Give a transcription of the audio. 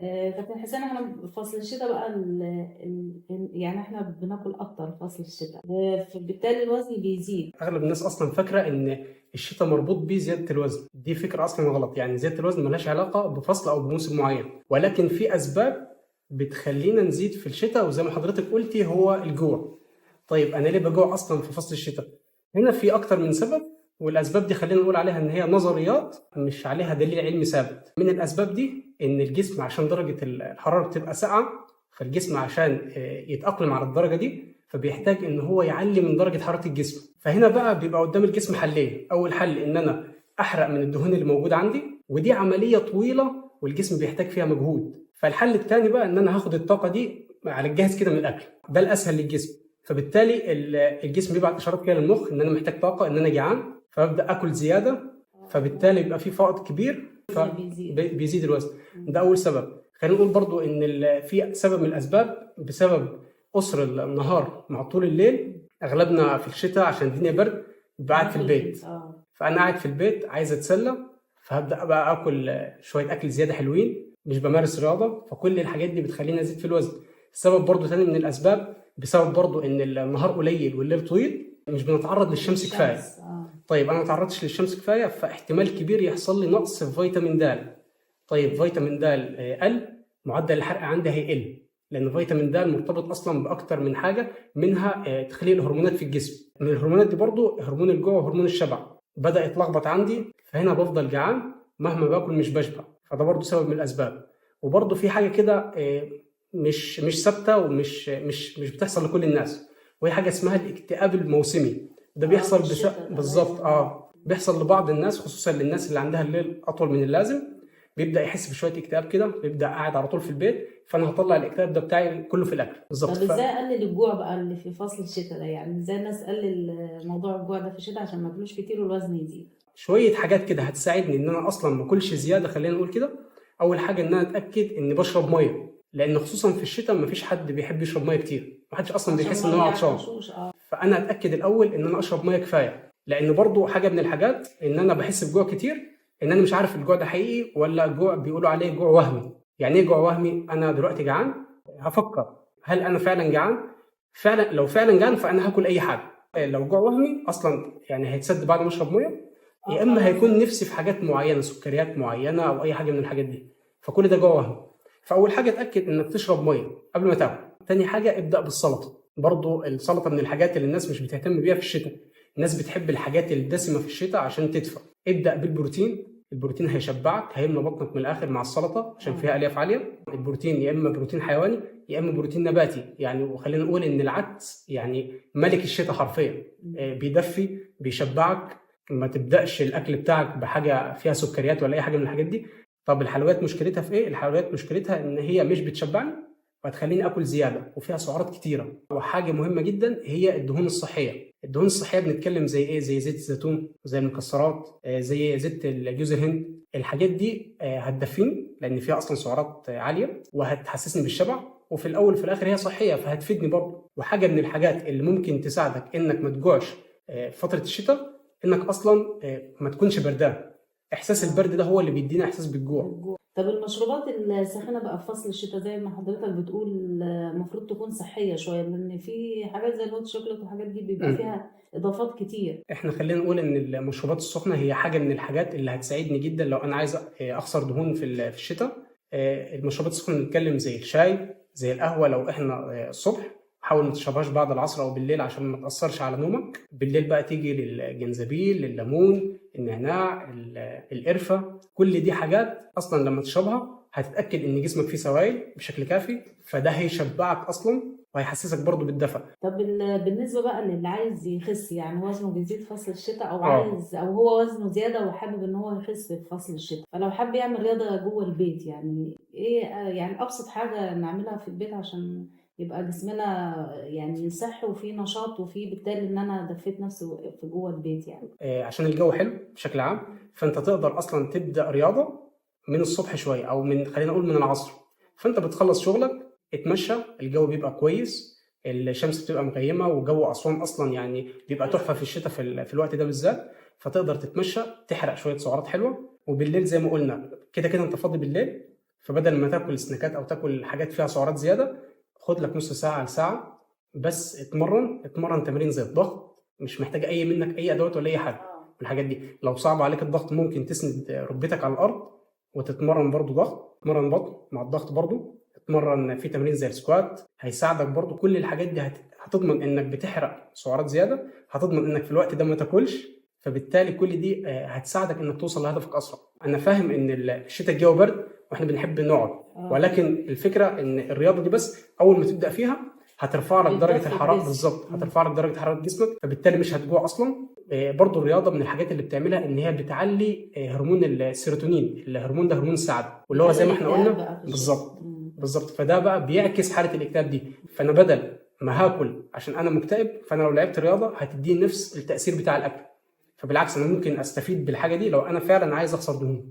كابتن حسين، احنا في فصل الشتاء بقى يعني احنا بناكل اكتر في فصل الشتاء، فبالتالي الوزن بيزيد. اغلب الناس اصلا فاكره ان الشتاء مربوط بزياده الوزن. دي فكره اصلا غلط. يعني زياده الوزن ملهاش علاقه بفصل او بموسم معين، ولكن في اسباب بتخلينا نزيد في الشتاء، وزي ما حضرتك قلتي هو الجوع. طيب انا ليه بجوع اصلا في فصل الشتاء؟ هنا في اكتر من سبب، والاسباب دي خلينا نقول عليها ان هي نظريات مش عليها دليل علمي ثابت. من الاسباب دي ان الجسم عشان درجه الحراره بتبقى ساقعه، فالجسم عشان يتاقلم على الدرجه دي فبيحتاج ان هو يعلي من درجه حراره الجسم. فهنا بقى بيبقى قدام الجسم حلين. اول حل ان انا احرق من الدهون اللي موجوده عندي، ودي عمليه طويله والجسم بيحتاج فيها مجهود. فالحل الثاني بقى ان انا هاخد الطاقه دي على الجاهز كده من الاكل، ده الاسهل للجسم. فبالتالي الجسم بيبعت اشارات كده للمخ ان انا محتاج طاقه، ان انا جعان، فببدا اكل زياده، فبالتالي يبقى في فائض كبير فبيزيد الوزن. ده اول سبب. خلينا نقول برضو ان في سبب من الاسباب بسبب قصر النهار مع طول الليل. اغلبنا في الشتاء عشان الدنيا برد ببقى قاعد في البيت، فانا قاعد في البيت عايز اتسلى، فهبدا بقى اكل شويه اكل زياده حلوين، مش بمارس رياضه، فكل الحاجات دي بتخليني ازيد في الوزن. السبب برضو تاني من الاسباب بسبب برضو ان النهار قليل والليل طويل، مش بنتعرض للشمس كفايه. طيب انا ما تعرضتش للشمس كفايه، فاحتمال كبير يحصل لي نقص في فيتامين د. طيب فيتامين د قل، معدل الحرق عندي هيقل، لان فيتامين د مرتبط اصلا باكتر من حاجه، منها تخليل الهرمونات في الجسم. من الهرمونات دي برضو هرمون الجوع وهرمون الشبع بدا يتلخبط عندي، فهنا بفضل جعان مهما باكل مش بشبع. فده برضو سبب من الاسباب. وبرضو في حاجه كده مش ثابته ومش مش بتحصل لكل الناس، وهي حاجه اسمها الاكتئاب الموسمي. ده بيحصل بالظبط بيحصل لبعض الناس، خصوصا للناس اللي عندها الليل اطول من اللازم. بيبدا يحس بشويه اكتئاب كده، بيبدا قاعد على طول في البيت، فانا هطلع الاكتئاب ده بتاعي كله في الاكل. بالظبط. طب ازاي اقلل الجوع بقى اللي في فصل الشتاء ده؟ يعني ازاي الناس تقلل موضوع الجوع ده في الشتاء عشان ما ياكلوش كتير والوزن يزيد؟ شويه حاجات كده هتساعدني ان انا اصلا ما اكلش زياده. خلينا نقول كده، اول حاجه ان انا اتاكد اني بشرب ميه، لان خصوصا في الشتاء ما فيش حد بيحب يشرب ميه كتير، ما حدش اصلا بيحس ان هو عطشان. فانا اتاكد الاول ان انا اشرب ميه كفايه، لان برضو حاجه من الحاجات ان انا بحس بجوع كتير، ان انا مش عارف الجوع ده حقيقي ولا جوع بيقولوا عليه جوع وهمي. يعني ايه جوع وهمي؟ انا دلوقتي جعان، هفكر هل انا فعلا جعان؟ فعلا لو فعلا جعان فانا هاكل اي حاجه. لو جوع وهمي اصلا يعني هيتسد بعد ما اشرب ميه، يا اما هيكون نفسي في حاجات معينه، سكريات معينه او اي حاجه من الحاجات دي، فكل ده جوع وهمي. فاول حاجه اتاكد انك تشرب ميه قبل ما تاكل. تاني حاجه ابدا بالسلطه. برضو السلطه من الحاجات اللي الناس مش بتهتم بيها في الشتاء. الناس بتحب الحاجات الدسمه في الشتاء عشان تدفى. ابدا بالبروتين، البروتين هيشبعك، هيملى بطنك من الاخر مع السلطه عشان فيها الياف عاليه. البروتين يا اما بروتين حيواني يا اما بروتين نباتي يعني، وخلينا نقول ان العدس يعني ملك الشتاء حرفيا، بيدفي بيشبعك، ما تبداش الاكل بتاعك بحاجه فيها سكريات ولا اي حاجه من الحاجات دي. طب الحلويات مشكلتها في ايه؟ الحلويات مشكلتها ان هي مش بتشبعني وهتخليني اكل زياده، وفيها سعرات كتيره. وحاجه مهمه جدا هي الدهون الصحيه. الدهون الصحيه بنتكلم زي ايه؟ زي زيت الزيتون، زي المكسرات، زي زيت جوز الهند. الحاجات دي هتدفيني لان فيها اصلا سعرات عاليه، وهتحسسني بالشبع، وفي الاول وفي الاخر هي صحيه فهتفيدني برضه. وحاجه من الحاجات اللي ممكن تساعدك انك ما تجوعش في فتره الشتاء، انك اصلا ما تكونش بردان. احساس البرد ده هو اللي بيدينا احساس بالجوع. طب المشروبات الساخنه بقى في فصل الشتاء زي ما حضرتك بتقول المفروض تكون صحيه شويه، لان في حاجات زي الهوت شوكليت والحاجات دي بيبقى فيها اضافات كتير. احنا خلينا نقول ان المشروبات السخنه هي حاجه من الحاجات اللي هتساعدني جدا لو انا عايز اخسر دهون في الشتاء. المشروبات السخنه بنتكلم زي الشاي، زي القهوه. لو احنا الصبح حاول ما تشربهاش بعد العصر او بالليل عشان ما تاثرش على نومك. بالليل بقى تيجي للجنزبيل، الليمون، النعناع، القرفه. كل دي حاجات اصلا لما تشربها هتتاكد ان جسمك فيه سوائل بشكل كافي، فده هيشبعك اصلا وهيحسسك برضو بالدفء. طب بالنسبه بقى للي عايز يخس، يعني وزنه بيزيد في فصل الشتاء، او عايز او هو وزنه زياده وحابب ان هو يخس في فصل الشتاء، فلو حب يعمل رياضه جوه البيت، يعني ايه يعني ابسط حاجه نعملها في البيت عشان يبقى جسمنا يعني صحي وفيه نشاط وفيه بالتالي ان انا دفيت نفسي في جوه البيت يعني؟ عشان الجو حلو بشكل عام، فانت تقدر اصلا تبدا رياضه من الصبح شويه، او من خلينا نقول من العصر. فانت بتخلص شغلك اتمشى، الجو بيبقى كويس، الشمس بتبقى مغيمه، وجو اسوان اصلا يعني بيبقى تحفه في الشتاء في الوقت ده بالذات. فتقدر تتمشى تحرق شويه سعرات حلوه. وبالليل زي ما قلنا كده كده انت فاضي بالليل، فبدل ما تاكل سناكات او تاكل حاجات فيها سعرات زياده، خد لك نص ساعه لساعه بس اتمرن تمارين زي الضغط. مش محتاجه منك اي ادوات ولا اي حاجه من الحاجات دي. لو صعب عليك الضغط ممكن تسند ركبتك على الارض وتتمرن برضو ضغط، تتمرن بطن مع الضغط برضو، تتمرن في تمارين زي السكوات هيساعدك برضو. كل الحاجات دي هتضمن انك بتحرق سعرات زياده، هتضمن انك في الوقت ده ما تاكلش، فبالتالي كل دي هتساعدك انك توصل لهدفك اسرع. انا فاهم ان الشتاء الجو برد واحنا بنحب نقعد، ولكن الفكره ان الرياضه دي بس اول ما تبدا فيها هترفع لك درجه الحراره. بالظبط، هترفع لك درجه حراره جسمك، فبالتالي مش هتجوع اصلا. برضو الرياضه من الحاجات اللي بتعملها ان هي بتعلي هرمون السيروتونين. الهرمون ده هرمون السعاده، واللي هو زي ما احنا قلنا بالظبط. فده بقى بيعكس حاله الاكتئاب دي. فانا بدل ما هاكل عشان انا مكتئب، فانا لو لعبت رياضه هتديني نفس التاثير بتاع الاكل. فبالعكس انا ممكن استفيد بالحاجه دي لو انا فعلا عايز اخسر دهون.